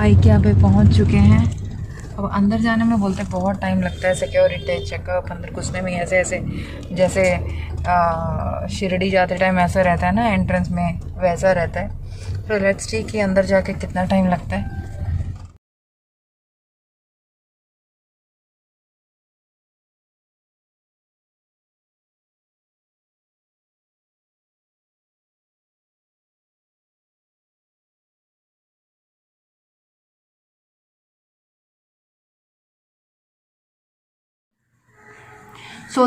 IKEA पे पहुंच चुके हैं। अब अंदर जाने में बोलते बहुत टाइम लगता है, सिक्योरिटी चेकअप, अंदर घुसने में ऐसे ऐसे जैसे शिरडी जाते टाइम ऐसा रहता है ना एंट्रेंस में, वैसा रहता है। तो लेट्स सी कि अंदर जाके कितना टाइम लगता है।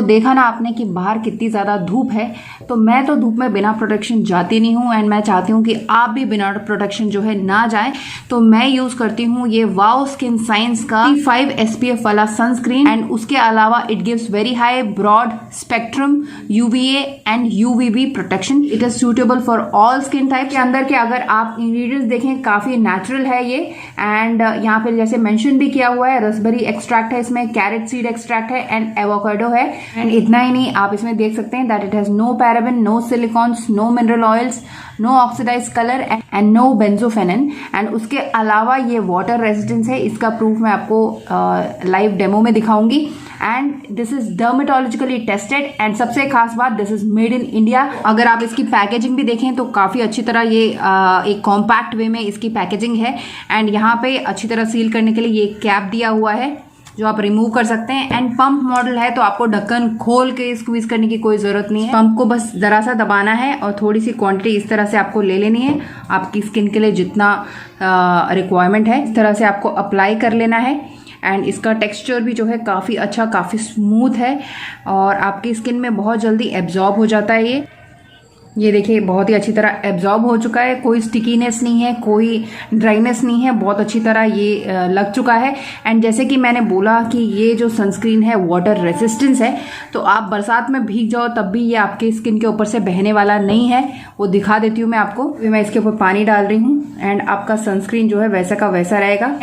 देखा ना आपने कि बाहर कितनी ज़्यादा धूप है। तो मैं तो धूप में बिना प्रोटेक्शन जाती नहीं हूँ, एंड मैं चाहती हूँ कि आप भी बिना प्रोटेक्शन जो है ना जाए। तो मैं यूज़ करती हूँ ये वाओ स्किन साइंस का 5 SPF वाला सनस्क्रीन, एंड उसके अलावा it gives very high broad spectrum UVA and UVB protection. It is suitable for all skin type. के अंदर के अगर आप इंग्रेडिएंट्स देखें काफ़ी नेचुरल है ये, एंड यहाँ पे जैसे मेंशन भी किया हुआ है रसबेरी एक्सट्रैक्ट है इसमें, कैरेट सीड एक्सट्रैक्ट है एंड एवोकाडो है। एंड इतना ही नहीं, आप इसमें देख सकते हैं that it has no paraben, no silicones, no mineral oils, no oxidise colour and no benzophenone. And उसके अलावा ये वाटर रेजिस्टेंस है। इसका प्रूफ मैं आपको लाइव डेमो में दिखाऊंगी। And this is dermatologically tested, and सबसे खास बात this is made in India. अगर आप इसकी पैकेजिंग भी देखें तो काफ़ी अच्छी तरह ये एक कॉम्पैक्ट वे में इसकी पैकेजिंग है। एंड यहाँ पे अच्छी तरह सील करने के लिए ये कैप दिया हुआ है जो आप रिमूव कर सकते हैं। एंड पंप मॉडल है तो आपको ढक्कन खोल के स्क्वीज करने की कोई जरूरत नहीं है। पंप को बस जरा सा दबाना है और थोड़ी सी क्वांटिटी इस तरह से आपको ले लेनी है, आपकी स्किन के लिए जितना रिक्वायरमेंट है इस तरह से आपको अप्लाई कर लेना है। एंड इसका टेक्सचर भी जो है काफ़ी अच्छा, काफ़ी स्मूथ है और आपकी स्किन में बहुत जल्दी एब्जॉर्ब हो जाता है। ये देखिए बहुत ही अच्छी तरह एब्जॉर्ब हो चुका है, कोई स्टिकीनेस नहीं है, कोई ड्राइनेस नहीं है, बहुत अच्छी तरह ये लग चुका है। एंड जैसे कि मैंने बोला कि ये जो सनस्क्रीन है वाटर रेसिस्टेंस है, तो आप बरसात में भीग जाओ तब भी ये आपके स्किन के ऊपर से बहने वाला नहीं है। वो दिखा देती हूँ मैं आपको। मैं इसके ऊपर पानी डाल रही हूँ एंड आपका सनस्क्रीन जो है वैसा का वैसा रहेगा।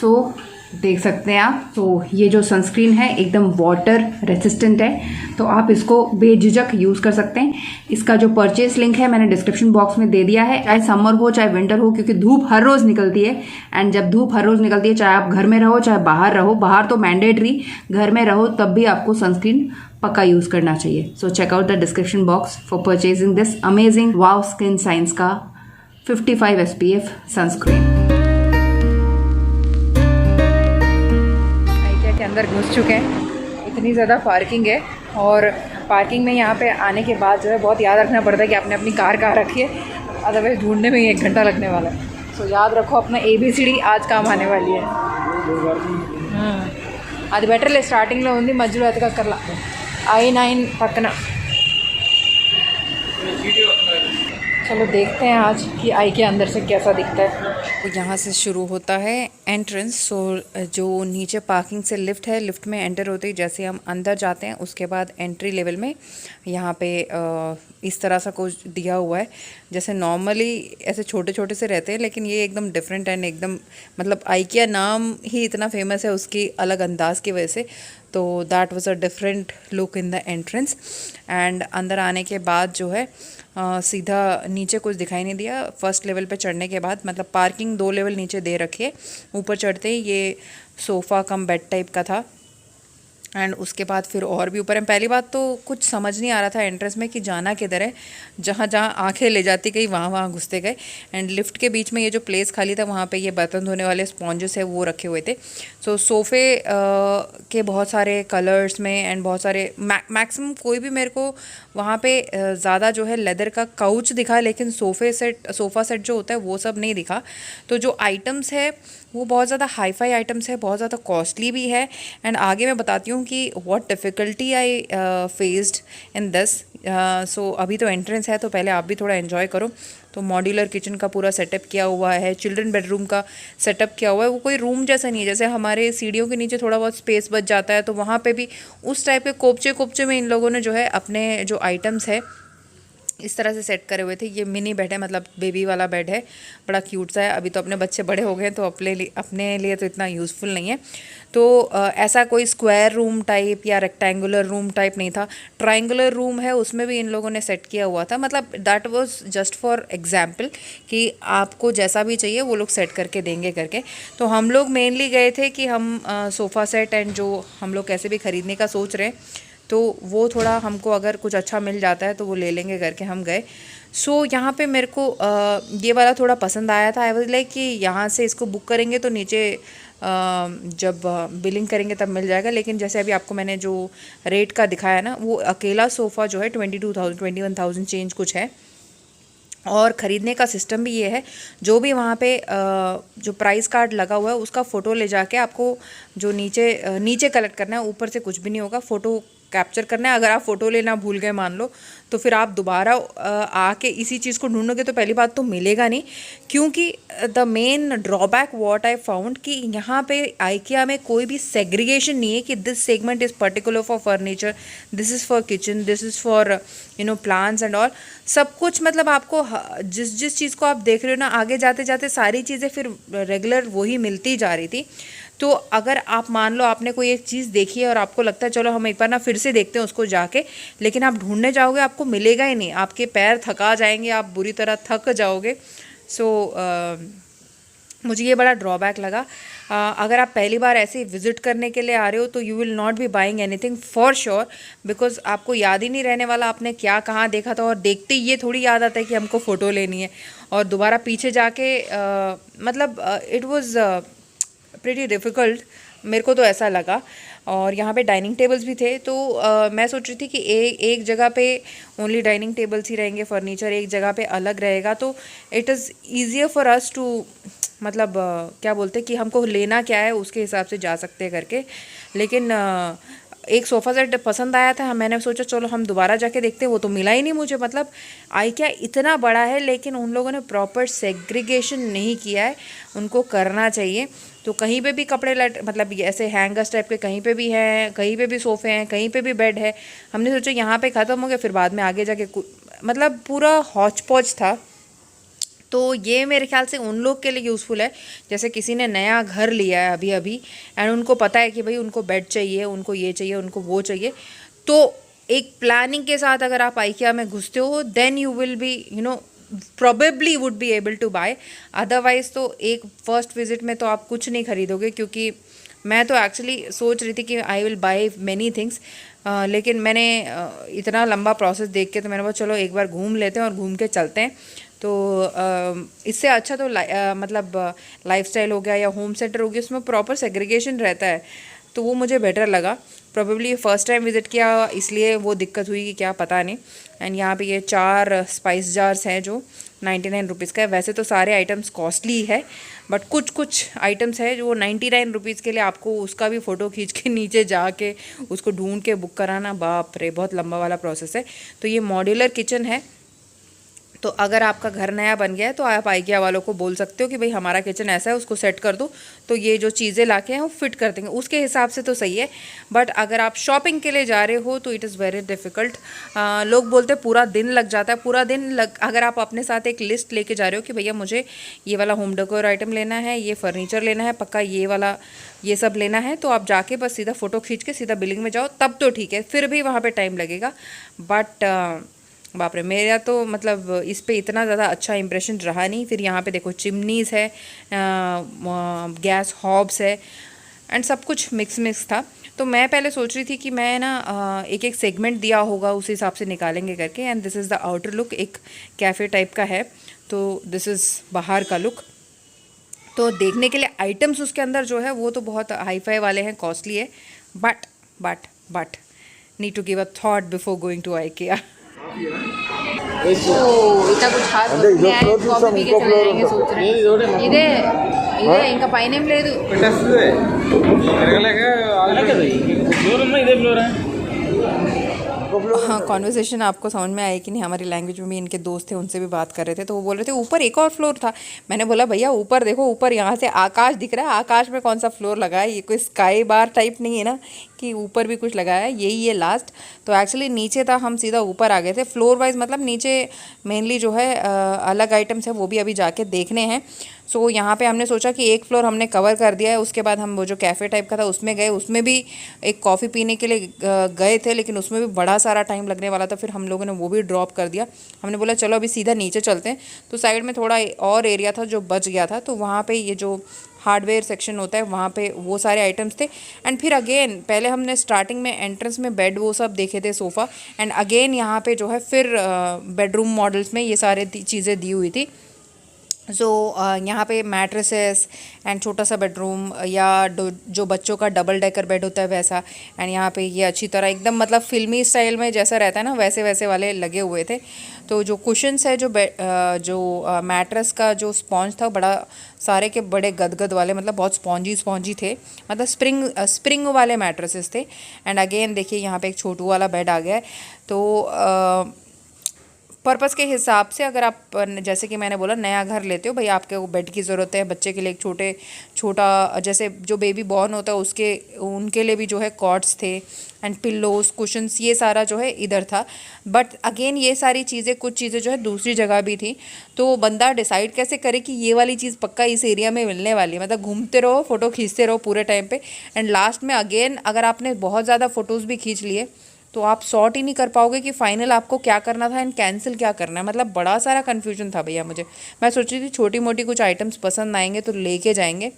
सो देख सकते हैं आप। तो ये जो सनस्क्रीन है एकदम वाटर रेसिस्टेंट है, तो आप इसको बेझिझक यूज़ कर सकते हैं। इसका जो परचेस लिंक है मैंने डिस्क्रिप्शन बॉक्स में दे दिया है। चाहे समर हो चाहे विंटर हो, क्योंकि धूप हर रोज़ निकलती है। एंड जब धूप हर रोज़ निकलती है, चाहे आप घर में रहो चाहे बाहर रहो, बाहर तो मैंडेटरी, घर में रहो तब भी आपको सनस्क्रीन पक्का यूज़ करना चाहिए। So check out the description box for purchasing this amazing wow skin science का 55 SPF सनस्क्रीन। के अंदर घुस चुके हैं। इतनी ज़्यादा पार्किंग है और पार्किंग में यहाँ पे आने के बाद जो है बहुत याद रखना पड़ता है कि आपने अपनी कार कहाँ रखी है, अदरवाइज ढूंढने में ही 1 घंटा लगने वाला है। सो याद रखो अपना ABCD आज काम आने वाली है। అది బెటర్లే స్టార్టింగ్లో ఉంది, మధ్యలో ఎతకక్కర్లా। I9 పక్కన। चलो देखते हैं आज कि आई के अंदर से कैसा दिखता है। तो यहाँ से शुरू होता है एंट्रेंस। सो जो नीचे पार्किंग से लिफ्ट है, लिफ्ट में एंटर होते ही जैसे हम अंदर जाते हैं उसके बाद एंट्री लेवल में यहाँ पे इस तरह सा कुछ दिया हुआ है। जैसे नॉर्मली ऐसे छोटे छोटे से रहते हैं, लेकिन ये एकदम डिफरेंट एंड एकदम मतलब IKEA नाम ही इतना फेमस है उसकी अलग अंदाज की वजह से। तो that was a different look in the entrance. And अंदर आने के बाद जो है सीधा नीचे कुछ दिखाई नहीं दिया। फर्स्ट लेवल पे चढ़ने के बाद मतलब पार्किंग 2 लेवल नीचे दे रखे, ऊपर चढ़ते ही ये सोफ़ा कम बेड टाइप का था। एंड उसके बाद फिर और भी ऊपर है। पहली बात तो कुछ समझ नहीं आ रहा था एंट्रेंस में कि जाना किधर है, जहाँ जहाँ आंखें ले जाती गई वहाँ वहाँ घुसते गए। एंड लिफ्ट के बीच में ये जो प्लेस खाली था वहाँ पे ये बर्तन धोने वाले स्पॉन्जेस है वो रखे हुए थे। सो सोफ़े के बहुत सारे कलर्स में एंड बहुत सारे मैक्सिमम कोई भी मेरे को वहाँ पे ज़्यादा जो है लेदर का काउच दिखा, लेकिन सोफ़ा सेट जो होता है वो सब नहीं दिखा। तो जो आइटम्स है वो बहुत ज़्यादा हाई-फाई आइटम्स है, बहुत ज़्यादा कॉस्टली भी है। एंड आगे मैं बताती हूँ कि what difficulty I faced in this. So अभी तो एंट्रेंस है तो पहले आप भी थोड़ा एंजॉय करो। तो मॉड्यूलर किचन का पूरा सेटअप किया हुआ है, चिल्ड्रन बेडरूम का सेटअप किया हुआ है। वो कोई रूम जैसा नहीं है, जैसे हमारे सीढ़ियों के नीचे थोड़ा बहुत स्पेस बच जाता है तो वहाँ पे भी उस टाइप के कोपचे कोपचे में इन लोगों ने जो है अपने जो आइटम्स है इस तरह से सेट करे हुए थे। ये मिनी बेड है, मतलब बेबी वाला बेड है, बड़ा क्यूट सा है। अभी तो अपने बच्चे बड़े हो गए तो अपने लिए तो इतना यूज़फुल नहीं है। तो ऐसा कोई स्क्वायर रूम टाइप या रेक्टेंगुलर रूम टाइप नहीं था, ट्रायंगुलर रूम है, उसमें भी इन लोगों ने सेट किया हुआ था। मतलब that was just for example कि आपको जैसा भी चाहिए वो लोग सेट करके देंगे करके। तो हम लोग मेनली गए थे कि हम सोफ़ा सेट एंड जो हम लोग कैसे भी ख़रीदने का सोच रहे हैं, तो वो थोड़ा हमको अगर कुछ अच्छा मिल जाता है तो वो ले लेंगे करके हम गए। सो यहाँ पे मेरे को ये वाला थोड़ा पसंद आया था। आई वाज लाइक कि यहाँ से इसको बुक करेंगे तो नीचे जब बिलिंग करेंगे तब मिल जाएगा। लेकिन जैसे अभी आपको मैंने जो रेट का दिखाया ना, वो अकेला सोफ़ा जो है 22,000 21,000 चेंज कुछ है। और ख़रीदने का सिस्टम भी ये है, जो भी वहाँ पे जो प्राइस कार्ड लगा हुआ है उसका फ़ोटो ले जाके आपको जो नीचे कलेक्ट करना है, ऊपर से कुछ भी नहीं होगा, फ़ोटो कैप्चर करना है। अगर आप फ़ोटो लेना भूल गए मान लो, तो फिर आप दोबारा आके इसी चीज़ को ढूंढोगे तो पहली बात तो मिलेगा नहीं। क्योंकि the main drawback what I found कि यहाँ पे आइकिया में कोई भी सेग्रीगेशन नहीं है कि this segment is particular for furniture, this is for kitchen, this is for plants and all. सब कुछ मतलब आपको जिस चीज़ को आप देख रहे हो ना, आगे जाते जाते सारी चीज़ें फिर रेगुलर वही मिलती जा रही थी। तो अगर आप मान लो आपने कोई एक चीज़ देखी है और आपको लगता है चलो हम एक बार ना फिर से देखते हैं उसको जाके, लेकिन आप ढूंढने जाओगे आपको मिलेगा ही नहीं, आपके पैर थका जाएंगे, आप बुरी तरह थक जाओगे। सो मुझे ये बड़ा ड्रॉबैक लगा। अगर आप पहली बार ऐसे विज़िट करने के लिए आ रहे हो तो you will not be buying anything for sure, because आपको याद ही नहीं रहने वाला आपने क्या कहाँ देखा था। और देखते ही ये थोड़ी याद आता है कि हमको फ़ोटो लेनी है और दोबारा पीछे जाके मतलब इट वॉज़ प्रीटी डिफ़िकल्ट, मेरे को तो ऐसा लगा। और यहाँ पे डाइनिंग टेबल्स भी थे, तो मैं सोच रही थी कि एक जगह पे ओनली डाइनिंग टेबल्स ही रहेंगे, फर्नीचर एक जगह पे अलग रहेगा, तो it is easier for us to मतलब क्या बोलते हैं कि हमको लेना क्या है उसके हिसाब से जा सकते हैं करके। लेकिन एक सोफ़ा सेट पसंद आया था, मैंने सोचा चलो हम दोबारा जाके देखते हैं, वो तो मिला ही नहीं मुझे। मतलब आइकिया इतना बड़ा है लेकिन उन लोगों ने प्रॉपर सेग्रीगेशन नहीं किया है, उनको करना चाहिए। तो कहीं पे भी कपड़े मतलब ऐसे हैंगर्स टाइप के कहीं पे भी हैं, कहीं पे भी सोफ़े हैं, कहीं पे भी बेड है। हमने सोचा यहाँ पे ख़त्म हो गया, फिर बाद में आगे जाके मतलब पूरा हौच पौच था। तो ये मेरे ख्याल से उन लोग के लिए यूज़फुल है जैसे किसी ने नया घर लिया है अभी अभी एंड उनको पता है कि भाई उनको बेड चाहिए, उनको ये चाहिए, उनको वो चाहिए। तो एक प्लानिंग के साथ अगर आप आइकिया में घुसते हो then you will be probably would be able to buy। Otherwise तो एक फर्स्ट विजिट में तो आप कुछ नहीं खरीदोगे। क्योंकि मैं तो एक्चुअली सोच रही थी कि I will by many things, लेकिन मैंने इतना लंबा प्रोसेस देख के तो मैंने बोला चलो एक बार घूम लेते हैं और घूम के चलते हैं। तो इससे अच्छा तो मतलब लाइफस्टाइल हो गया या होम सेंटर हो गया, उसमें प्रॉपर सेग्रीगेशन रहता है, तो वो मुझे बेटर लगा। प्रोबेबली फ़र्स्ट टाइम विज़िट किया इसलिए वो दिक्कत हुई कि क्या पता नहीं। एंड यहाँ पे ये 4 स्पाइस जार्स हैं जो 99 रुपीज़ का है। वैसे तो सारे आइटम्स कॉस्टली है बट कुछ आइटम्स है जो 99 रुपीज़ के लिए आपको उसका भी फ़ोटो खींच के नीचे जाके उसको ढूंढ के बुक कराना, बाप रे बहुत लंबा वाला प्रोसेस है। तो ये मॉड्यूलर किचन है, तो अगर आपका घर नया बन गया है तो आप आइकिया वालों को बोल सकते हो कि भाई हमारा किचन ऐसा है, उसको सेट कर दो, तो ये जो चीज़ें लाके हैं वो फिट कर देंगे, उसके हिसाब से तो सही है। बट अगर आप शॉपिंग के लिए जा रहे हो तो इट इज़ वेरी डिफ़िकल्ट। लोग बोलते हैं पूरा दिन लग जाता है, पूरा दिन अगर आप अपने साथ एक लिस्ट लेके जा रहे हो कि भैया मुझे ये वाला होम डेकोर आइटम लेना है, ये फर्नीचर लेना है, पक्का ये वाला ये सब लेना है, तो आप जाके बस सीधा फ़ोटो खींच के सीधा बिलिंग में जाओ तब तो ठीक है, फिर भी वहाँ पर टाइम लगेगा। बट बाप रे मेरा तो मतलब इस पे इतना ज़्यादा अच्छा इंप्रेशन रहा नहीं। फिर यहाँ पे देखो चिमनीज़ है, गैस हॉब्स है एंड सब कुछ मिक्स था। तो मैं पहले सोच रही थी कि मैं ना एक एक सेगमेंट दिया होगा उस हिसाब से निकालेंगे करके। And this is the outer look, एक कैफ़े टाइप का है, तो दिस इज़ बाहर का लुक। तो देखने के लिए आइटम्स उसके अंदर जो है वो तो बहुत हाई फाई वाले हैं, कॉस्टली है, but need to give a thought before going to IKEA. इतना कुछ खास नहीं है, कॉफी पी के चले जाएंगे सोच रहे हैं। इधे ఇంకా పైన ఏం లేదు, పెట్టేస్తుంది తిరగలేక ఇదే ఫ్లోర్ हाँ, कॉन्वर्सेशन आपको समझ में आई कि नहीं, हमारी लैंग्वेज में भी इनके दोस्त थे, उनसे भी बात कर रहे थे, तो वो बोल रहे थे ऊपर एक और फ्लोर था। मैंने बोला भैया ऊपर देखो, ऊपर यहाँ से आकाश दिख रहा है, आकाश में कौन सा फ्लोर लगा है, ये कोई स्काई बार टाइप नहीं है ना कि ऊपर भी कुछ लगाया है, यही है लास्ट। तो एक्चुअली नीचे था, हम सीधा ऊपर आ गए थे फ्लोर वाइज, मतलब नीचे मेनली जो है अलग आइटम्स है वो भी अभी जाके देखने हैं। सो यहाँ पे हमने सोचा कि एक फ्लोर हमने कवर कर दिया है, उसके बाद हम वो जो कैफ़े टाइप का था उसमें गए, उसमें भी एक कॉफ़ी पीने के लिए गए थे, लेकिन उसमें भी बड़ा सारा टाइम लगने वाला था, फिर हम लोगों ने वो भी ड्रॉप कर दिया। हमने बोला चलो अभी सीधा नीचे चलते हैं। तो साइड में थोड़ा और एरिया था जो बच गया था, तो वहाँ पे ये जो हार्डवेयर सेक्शन होता है वहाँ पे वो सारे आइटम्स थे। एंड फिर अगेन पहले हमने स्टार्टिंग में एंट्रेंस में बेड वो सब देखे थे, सोफ़ा, एंड अगेन यहाँ पे जो है फिर बेडरूम मॉडल्स में ये सारे चीज़ें दी हुई थी। सो यहाँ पे मैट्रेसेस एंड छोटा सा बेडरूम या जो बच्चों का डबल डेकर बेड होता है वैसा, एंड यहाँ पे ये अच्छी तरह एकदम मतलब फिल्मी स्टाइल में जैसा रहता है ना वैसे वैसे वाले लगे हुए थे। तो जो कुशन्स है, जो मैट्रेस का जो स्पॉन्ज था बड़ा सारे के बड़े गदगद वाले, मतलब बहुत स्पॉन्जी थे, मतलब स्प्रिंग वाले मैट्रेसेस थे। एंड अगेन देखिए यहाँ पे एक छोटू वाला बेड आ गया है। तो पर्पज़ के हिसाब से अगर आप, जैसे कि मैंने बोला, नया घर लेते हो भाई, आपके को बेड की ज़रूरत है, बच्चे के लिए एक छोटा जैसे जो बेबी बॉर्न होता है उनके लिए भी जो है कॉट्स थे एंड पिल्लोज, कुशन्स, ये सारा जो है इधर था। बट अगेन ये सारी चीज़ें, कुछ चीज़ें जो है दूसरी जगह भी थी। तो बंदा डिसाइड कैसे करे कि ये वाली चीज़ पक्का इस एरिया में मिलने वाली है, मतलब घूमते रहो, फ़ोटो खींचते रहो पूरे टाइम पे, एंड लास्ट में अगेन अगर आपने बहुत ज़्यादा फ़ोटोज़ भी खींच लिए तो आप सॉर्ट ही नहीं कर पाओगे कि फाइनल आपको क्या करना था एंड कैंसिल क्या करना है। मतलब बड़ा सारा कन्फ्यूजन था भैया मुझे। मैं सोच रही थी छोटी मोटी कुछ आइटम्स पसंद आएंगे तो लेके जाएंगे,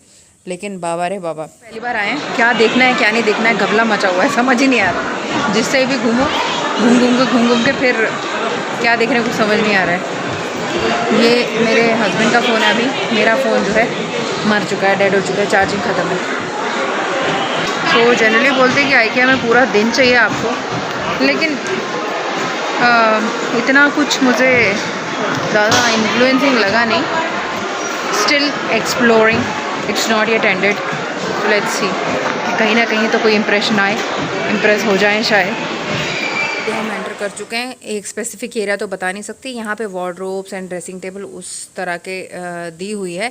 लेकिन बाबा रे बाबा, पहली बार आए हैं, क्या देखना है क्या नहीं देखना है, घबला मचा हुआ है, समझ ही नहीं आ रहा। जिससे भी घूमो, घूम के फिर क्या देखने को समझ नहीं आ रहा है। ये मेरे हस्बैंड का फ़ोन है, अभी मेरा फ़ोन जो है मर चुका है, डेड हो चुका है, चार्जिंग ख़त्म है। तो जनरली बोलते हैं कि आइकिया में पूरा दिन चाहिए आपको, लेकिन इतना कुछ मुझे ज़्यादा इन्फ्लुएंसिंग लगा नहीं। Still exploring, it's not yet ended, let's see, कहीं ना कहीं तो कोई इम्प्रेशन आए, इम्प्रेस हो जाए शायद। तो हम एंटर कर चुके हैं, एक स्पेसिफिक एरिया तो बता नहीं सकती। यहाँ पे वार्डरोब्स एंड ड्रेसिंग टेबल उस तरह के दी हुई है।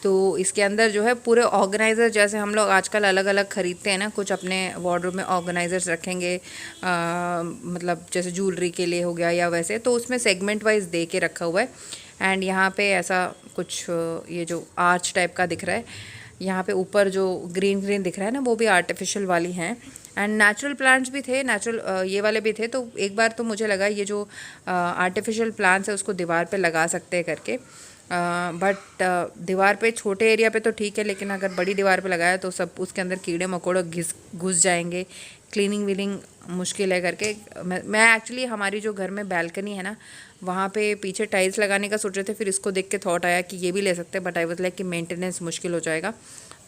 तो इसके अंदर जो है पूरे ऑर्गेनाइज़र, जैसे हम लोग आजकल अलग अलग ख़रीदते हैं ना, कुछ अपने वार्डरोब में ऑर्गेनाइजर्स रखेंगे, मतलब जैसे ज्वेलरी के लिए हो गया या वैसे, तो उसमें सेगमेंट वाइज दे के रखा हुआ है। एंड यहाँ पे ऐसा कुछ ये जो आर्च टाइप का दिख रहा है, यहाँ पे ऊपर जो ग्रीन दिख रहा है ना, वो भी आर्टिफिशियल वाली हैं। एंड नेचुरल प्लांट्स भी थे, नेचुरल ये वाले भी थे। तो एक बार तो मुझे लगा ये जो आर्टिफिशियल प्लांट्स है उसको दीवार पे लगा सकते हैं करके, बट दीवार पे छोटे एरिया पे तो ठीक है, लेकिन अगर बड़ी दीवार पे लगाया तो सब उसके अंदर कीड़े मकोड़े घुस जाएंगे, क्लीनिंग वीलिंग मुश्किल है करके। मैं एक्चुअली हमारी जो घर में बैल्कनी है ना, वहाँ पे पीछे टाइल्स लगाने का सोच रहे थे, फिर इसको देख के थॉट आया कि ये भी ले सकते हैं, बट आई वाज लाइक कि मेंटेनेंस मुश्किल हो जाएगा,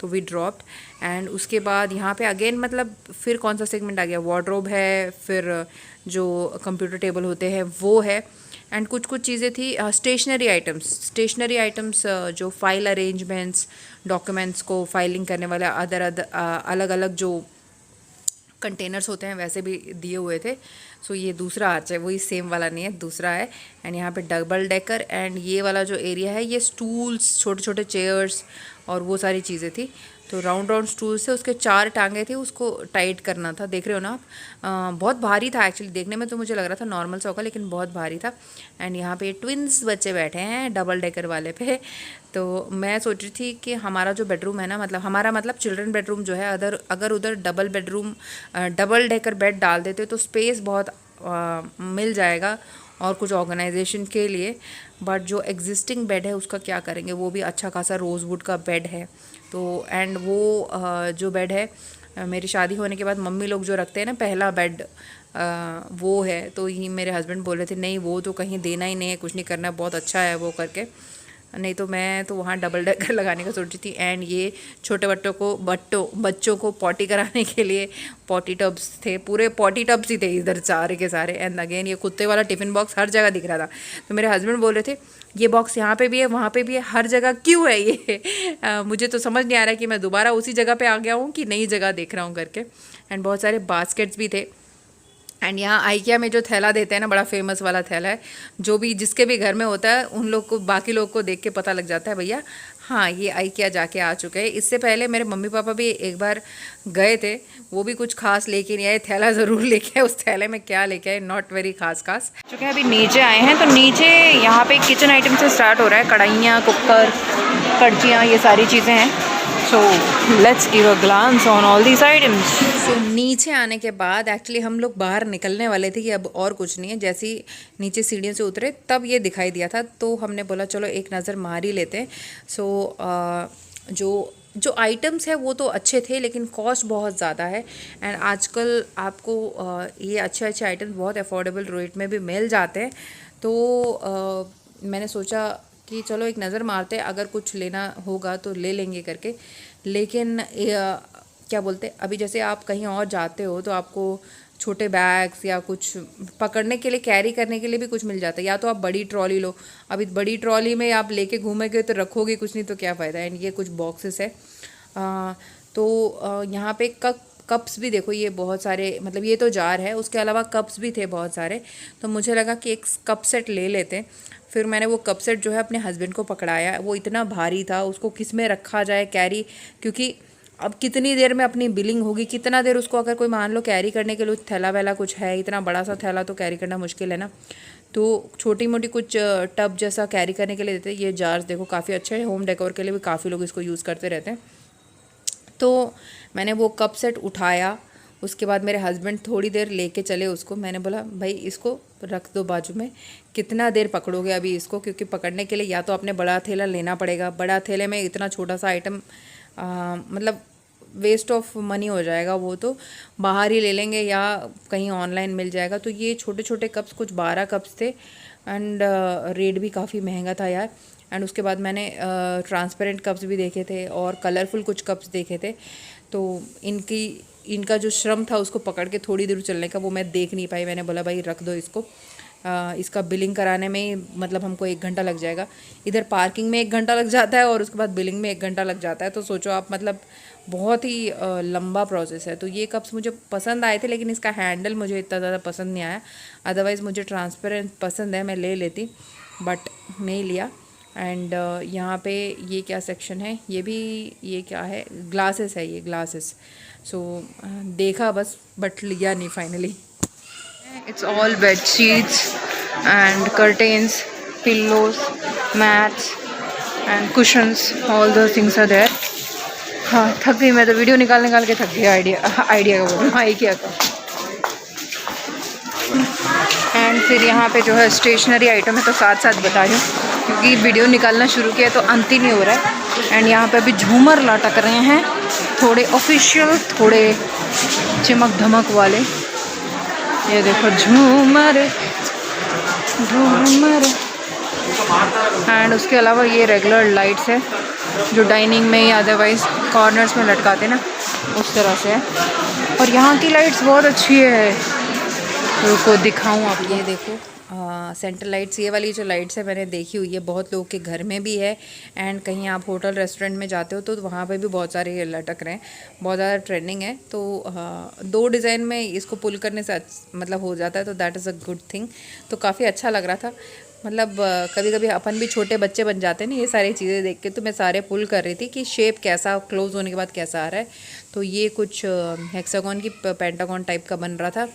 तो वी ड्रॉप्ड। एंड उसके बाद यहाँ पे अगेन मतलब फिर कौन सा सेगमेंट आ गया, वार्डरोब है, फिर जो कंप्यूटर टेबल होते हैं वो है, एंड कुछ चीज़ें थी स्टेशनरी आइटम्स जो फाइल अरेंजमेंट्स, डॉक्यूमेंट्स को फाइलिंग करने वाले अलग अलग जो कंटेनर्स होते हैं वैसे भी दिए हुए थे। सो ये दूसरा आर्च है, वही सेम वाला नहीं है, दूसरा है। एंड यहाँ पे डबल डेकर, एंड ये वाला जो एरिया है ये स्टूल्स, छोटे छोटे चेयर्स और वो सारी चीज़ें थी। तो राउंड स्टूल्स से उसके 4 टांगे थी, उसको टाइट करना था, देख रहे हो ना आप। बहुत भारी था एक्चुअली, देखने में तो मुझे लग रहा था नॉर्मल सा होगा, लेकिन बहुत भारी था। एंड यहाँ पे ट्विन्स बच्चे बैठे हैं डबल डेकर वाले पे। तो मैं सोच रही थी कि हमारा जो बेडरूम है ना, मतलब हमारा मतलब चिल्ड्रन बेडरूम जो है, अगर उधर डबल डेकर बेड डाल देते तो स्पेस बहुत मिल जाएगा और कुछ ऑर्गेनाइजेशन के लिए। बट जो एग्जिस्टिंग बेड है उसका क्या करेंगे, वो भी अच्छा खासा रोज़वुड का बेड है। तो एंड वो जो बेड है मेरी शादी होने के बाद मम्मी लोग जो रखते हैं ना पहला बेड, वो है। तो ही मेरे हस्बैंड बोल रहे थे नहीं वो तो कहीं देना ही नहीं है, कुछ नहीं करना, बहुत अच्छा है वो करके, नहीं तो मैं तो वहाँ डबल डेकर लगाने का सोच रही थी। एंड ये छोटे बच्चों को पॉटी कराने के लिए पॉटी टब्स थे, पूरे पॉटी टब्स ही थे इधर सारे के सारे। एंड अगेन ये कुत्ते वाला टिफ़िन बॉक्स हर जगह दिख रहा था। तो मेरे हस्बैंड बोल रहे थे ये बॉक्स यहाँ पे भी है, वहाँ पे भी है, हर जगह क्यों है ये। मुझे तो समझ नहीं आ रहा है कि मैं दोबारा उसी जगह पे आ गया हूँ कि नई जगह देख रहा हूँ करके। एंड बहुत सारे बास्केट्स भी थे, एंड यहाँ आइकिया में जो थैला देते हैं ना, बड़ा फेमस वाला थैला है, जो भी जिसके भी घर में होता है उन लोग को, बाकी लोग को देख के पता लग जाता है भैया हाँ ये आइकिया जाके आ चुके हैं। इससे पहले मेरे मम्मी पापा भी एक बार गए थे, वो भी कुछ खास लेके नहीं आए, थैला ज़रूर लेके आए। उस थैले में क्या लेके आए, नॉट वेरी खास चुके हैं। अभी नीचे आए हैं, तो नीचे यहाँ पे किचन आइटम से स्टार्ट हो रहा है, कढ़ाइयाँ, कुकर, कड़चियाँ, ये सारी चीज़ें हैं। So let's give a glance on all these items. So नीचे आने के बाद एक्चुअली हम लोग बाहर निकलने वाले थे कि अब और कुछ नहीं है, जैसे ही नीचे सीढ़ियों से उतरे तब ये दिखाई दिया था, तो हमने बोला चलो एक नज़र मार ही लेते हैं। सो जो आइटम्स है वो तो अच्छे थे, लेकिन कॉस्ट बहुत ज़्यादा है। एंड आजकल आपको ये अच्छे आइटम्स बहुत अफोर्डेबल रेट में भी मिल जाते हैं। तो मैंने सोचा कि चलो एक नज़र मारते हैं, अगर कुछ लेना होगा तो ले लेंगे करके। लेकिन क्या बोलते, अभी जैसे आप कहीं और जाते हो तो आपको छोटे बैग्स या कुछ पकड़ने के लिए, कैरी करने के लिए भी कुछ मिल जाता है, या तो आप बड़ी ट्रॉली लो। अभी बड़ी ट्रॉली में आप लेके घूमेंगे तो रखोगे कुछ नहीं तो क्या फ़ायदा है। एंड ये कुछ बॉक्सेस है। तो यहाँ पे कप्स भी देखो, ये बहुत सारे, मतलब ये तो जार है, उसके अलावा कप्स भी थे बहुत सारे। तो मुझे लगा कि एक कप सेट ले लेते हैं। फिर मैंने वो कप सेट जो है अपने हस्बैंड को पकड़ाया, वो इतना भारी था, उसको किस में रखा जाए कैरी, क्योंकि अब कितनी देर में अपनी बिलिंग होगी, कितना देर उसको, अगर कोई मान लो कैरी करने के लिए थैला वैला कुछ है, इतना बड़ा सा थैला तो कैरी करना मुश्किल है ना। तो छोटी मोटी कुछ टब जैसा कैरी करने के लिए देते हैं। ये जार्स देखो काफ़ी अच्छे हैं, होम डेकोर के लिए भी काफ़ी लोग इसको यूज़ करते रहते हैं। तो मैंने वो कप सेट उठाया, उसके बाद मेरे हस्बैंड थोड़ी देर लेके चले उसको। मैंने बोला भाई इसको रख दो बाजू में, कितना देर पकड़ोगे अभी इसको, क्योंकि पकड़ने के लिए या तो आपने बड़ा थैला लेना पड़ेगा, बड़ा थैले में इतना छोटा सा आइटम मतलब वेस्ट ऑफ मनी हो जाएगा, वो तो बाहर ही ले लेंगे या कहीं ऑनलाइन मिल जाएगा। तो ये छोटे छोटे कप्स, कुछ 12 कप्स थे, एंड रेट भी काफ़ी महंगा था यार। एंड उसके बाद मैंने ट्रांसपेरेंट कप्स भी देखे थे और कलरफुल कुछ कप्स देखे थे। तो इनका जो श्रम था उसको पकड़ के थोड़ी दूर चलने का, वो मैं देख नहीं पाई। मैंने बोला भाई रख दो इसको, इसका बिलिंग कराने में ही मतलब हमको 1 घंटा लग जाएगा। इधर पार्किंग में 1 घंटा लग जाता है और उसके बाद बिलिंग में 1 घंटा लग जाता है। तो सोचो आप, मतलब बहुत ही लंबा प्रोसेस है। तो ये कप्स मुझे पसंद आए थे, लेकिन इसका हैंडल मुझे इतना ज़्यादा पसंद नहीं आया। अदरवाइज़ मुझे ट्रांसपेरेंट पसंद है, मैं ले लेती, बट नहीं लिया। एंड यहाँ पे ये क्या सेक्शन है, ये क्या है, ग्लासेस है, ये ग्लासेस। सो देखा बस, बट लिया नहीं finally. It's all bed sheets and curtains, pillows, mats and cushions. All those things are there. हाँ थक गई मैं तो, वीडियो निकाल के थक गई। आइडिया का बोल आइकिया का। एंड फिर यहाँ पे जो है स्टेशनरी आइटम है, तो साथ साथ बता रही हूँ क्योंकि वीडियो निकालना शुरू किया तो अंत ही नहीं हो रहा है। एंड यहाँ पे अभी झूमर लटक रहे हैं, थोड़े ऑफिशियल, थोड़े चमक धमक वाले। ये देखो झूमर झूमर। एंड उसके अलावा ये रेगुलर लाइट्स है जो डाइनिंग में या अदरवाइज कॉर्नर्स में लटकाते ना, उस तरह से है। और यहाँ की लाइट्स बहुत अच्छी है, रुको दिखाऊं आप। ये देखो सेंटर लाइट्स, ये वाली जो लाइट्स है मैंने देखी हुई है, बहुत लोगों के घर में भी है। एंड कहीं आप होटल रेस्टोरेंट में जाते हो तो वहाँ पे भी बहुत सारे ये लटक रहे हैं, बहुत ज़्यादा ट्रेंडिंग है। तो 2 डिज़ाइन में इसको पुल करने से मतलब हो जाता है, तो that is a good thing. तो काफ़ी अच्छा लग रहा था। मतलब कभी कभी अपन भी छोटे बच्चे बन जाते हैं ना ये सारी चीज़ें देख के। तो मैं सारे पुल कर रही थी कि शेप कैसा, क्लोज होने के बाद कैसा आ रहा है। तो ये कुछ हेक्सागोन की पेंटागन टाइप का बन रहा था,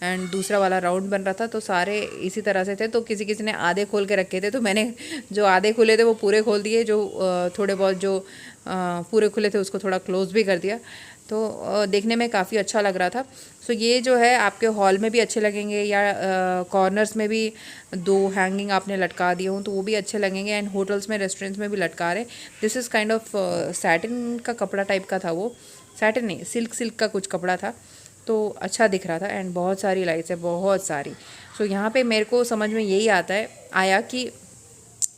एंड दूसरा वाला राउंड बन रहा था। तो सारे इसी तरह से थे। तो किसी ने आधे खोल के रखे थे, तो मैंने जो आधे खुले थे वो पूरे खोल दिए, जो थोड़े बहुत जो पूरे खुले थे उसको थोड़ा क्लोज भी कर दिया। तो देखने में काफ़ी अच्छा लग रहा था। सो ये जो है आपके हॉल में भी अच्छे लगेंगे, या कॉर्नर्स में भी 2 हैंगिंग आपने लटका दिए हों तो वो भी अच्छे लगेंगे। एंड होटल्स में, रेस्टोरेंट्स में भी लटका रहे। This is kind of satin का कपड़ा टाइप का था, वो सैटिन नहीं, सिल्क का कुछ कपड़ा था। तो अच्छा दिख रहा था। एंड बहुत सारी लाइट्स है, बहुत सारी। सो यहाँ पे मेरे को समझ में यही आया कि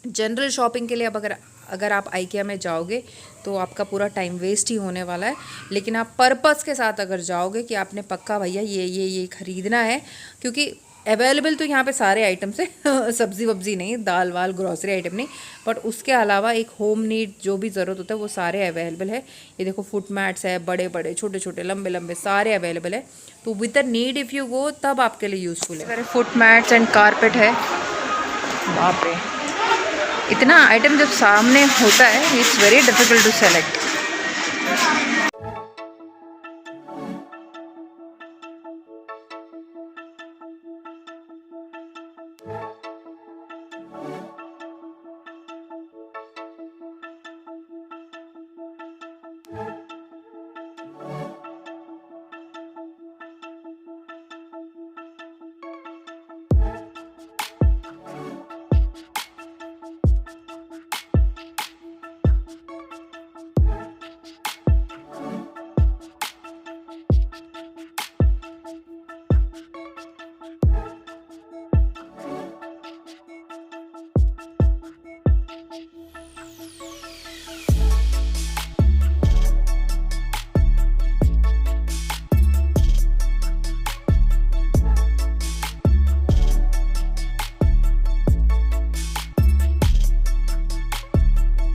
जनरल शॉपिंग के लिए अब अगर आप आइकिया में जाओगे तो आपका पूरा टाइम वेस्ट ही होने वाला है। लेकिन आप पर्पस के साथ अगर जाओगे कि आपने पक्का भैया ये खरीदना है, क्योंकि अवेलेबल तो यहाँ पे सारे आइटम्स है सब्जी वब्जी नहीं, दाल वाल ग्रॉसरी आइटम नहीं, बट उसके अलावा एक होम नीड जो भी ज़रूरत होता है वो सारे अवेलेबल है। ये देखो फुट मैट्स है, बड़े बड़े छोटे छोटे लंबे लंबे सारे अवेलेबल है। तो with the need if you go तब आपके लिए यूज़फुल है। फुट मैट्स एंड कारपेट है। बाप रे, इतना आइटम जब सामने होता है it's very difficult to select.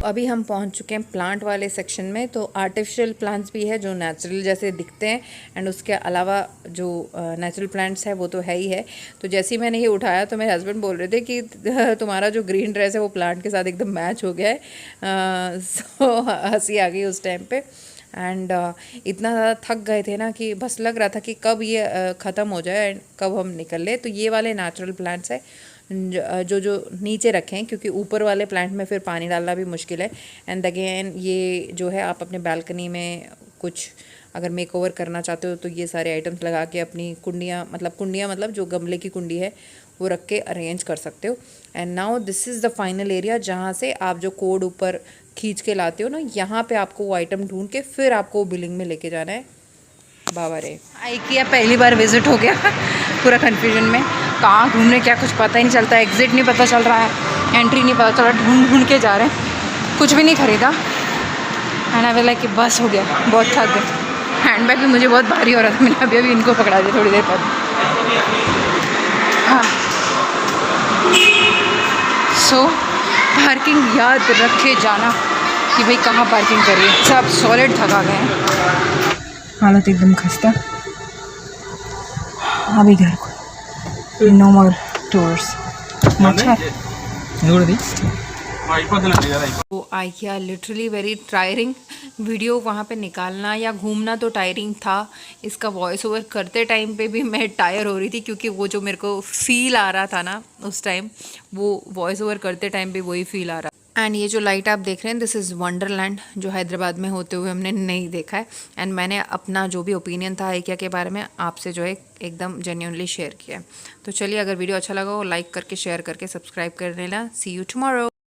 अभी हम पहुंच चुके हैं प्लांट वाले सेक्शन में। तो आर्टिफिशियल प्लांट्स भी है जो नेचुरल जैसे दिखते हैं, एंड उसके अलावा जो नेचुरल प्लांट्स है वो तो है ही है। तो जैसे ही मैंने ये उठाया तो मेरे हस्बैंड बोल रहे थे कि तुम्हारा जो ग्रीन ड्रेस है वो प्लांट के साथ एकदम मैच हो गया है। सो हंसी आ गई उस टाइम पे। एंड इतना ज़्यादा थक गए थे ना कि बस लग रहा था कि कब ये ख़त्म हो जाए एंड कब हम निकल ले। तो ये वाले नेचुरल प्लांट्स है जो नीचे रखें, क्योंकि ऊपर वाले प्लांट में फिर पानी डालना भी मुश्किल है। एंड अगेन ये जो है आप अपने बालकनी में कुछ अगर मेकओवर करना चाहते हो तो ये सारे आइटम्स लगा के अपनी कुंडियाँ मतलब जो गमले की कुंडी है वो रख के अरेंज कर सकते हो। And now this is the final area जहाँ से आप जो कोड ऊपर खींच के लाते हो ना, यहाँ पे आपको वो आइटम ढूंढ के फिर आपको वो बिलिंग में लेके जाना है। बाबा रे, IKEA पहली बार विजिट हो गया पूरा कन्फ्यूजन में, कहाँ घूमने क्या कुछ पता ही नहीं चलता, एग्जिट नहीं पता चल रहा है, एंट्री नहीं पता चल रहा, ढूंढ के जा रहे हैं, कुछ भी नहीं खरीदा। एंड आई वाज लाइक कि बस हो गया, बहुत थक गए। हैंडबैग भी मुझे बहुत भारी हो रहा था, मैंने अभी इनको पकड़ा दिया थोड़ी देर बाद। हाँ, सो पार्किंग याद रखे जाना कि भाई कहाँ पार्किंग करिए। सब सॉलिड थका गए हैं, हालत एकदम खस्ता। अभी घर को, नो मोर टूर्स। तो IKEA literally very tiring. Video वहाँ पे निकालना या घूमना तो टायरिंग था, इसका वॉइस ओवर करते टाइम पे भी मैं टायर हो रही थी, क्योंकि वो जो मेरे को फील आ रहा था ना उस टाइम, वो वॉइस ओवर करते टाइम पे वही फील आ रहा। एंड ये जो लाइट आप देख रहे हैं दिस इज़ वंडरलैंड, जो हैदराबाद में होते हुए हमने नहीं देखा है। एंड मैंने अपना जो भी ओपिनियन था IKEA के बारे में आपसे जो है एकदम जेन्युइनली शेयर किया। तो चलिए, अगर वीडियो अच्छा लगा हो लाइक करके शेयर करके सब्सक्राइब कर लेना। सी यू टुमारो।